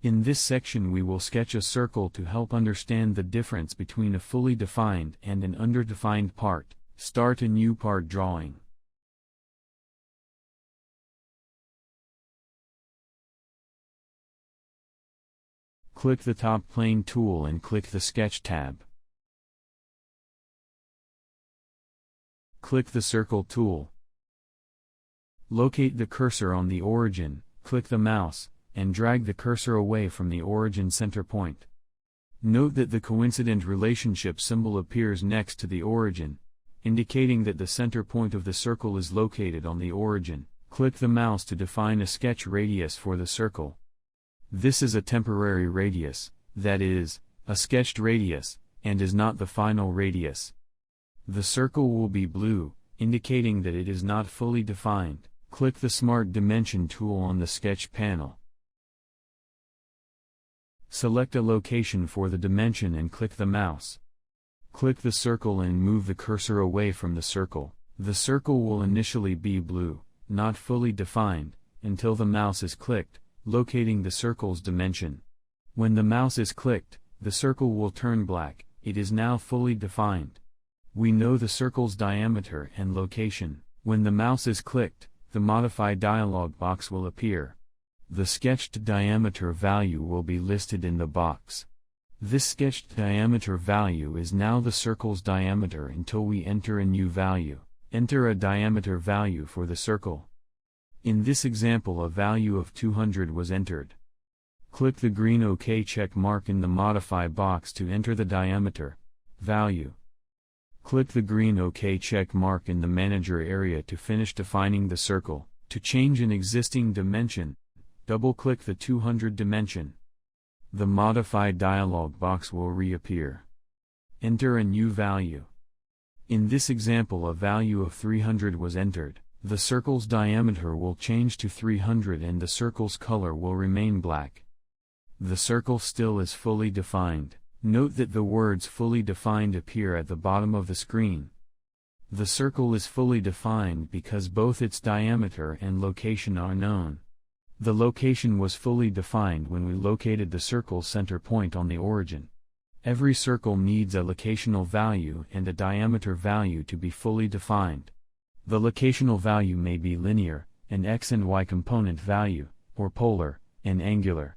In this section we will sketch a circle to help understand the difference between a fully defined and an underdefined part. Start a new part drawing. Click the top plane tool and click the Sketch tab. Click the Circle tool. Locate the cursor on the origin, click the mouse, and drag the cursor away from the origin center point. Note that the coincident relationship symbol appears next to the origin, indicating that the center point of the circle is located on the origin. Click the mouse to define a sketch radius for the circle. This is a temporary radius, that is, a sketched radius, and is not the final radius. The circle will be blue, indicating that it is not fully defined. Click the Smart Dimension tool on the sketch panel. Select a location for the dimension and click the mouse. Click the circle and move the cursor away from the circle. The circle will initially be blue, not fully defined, until the mouse is clicked, locating the circle's dimension. When the mouse is clicked, the circle will turn black. It is now fully defined. We know the circle's diameter and location. When the mouse is clicked, the Modify dialog box will appear. The sketched diameter value will be listed in the box. This sketched diameter value is now the circle's diameter until we enter a new value. Enter a diameter value for the circle. In this example, a value of 200 was entered. Click the green OK check mark in the Modify box to enter the diameter value. Click the green OK check mark in the Manager area to finish defining the circle. To change an existing dimension, double-click the 200 dimension. The Modify dialog box will reappear. Enter a new value. In this example, a value of 300 was entered. The circle's diameter will change to 300 and the circle's color will remain black. The circle still is fully defined. Note that the words fully defined appear at the bottom of the screen. The circle is fully defined because both its diameter and location are known. The location was fully defined when we located the circle's center point on the origin. Every circle needs a locational value and a diameter value to be fully defined. The locational value may be linear, an x and y component value, or polar, an angular,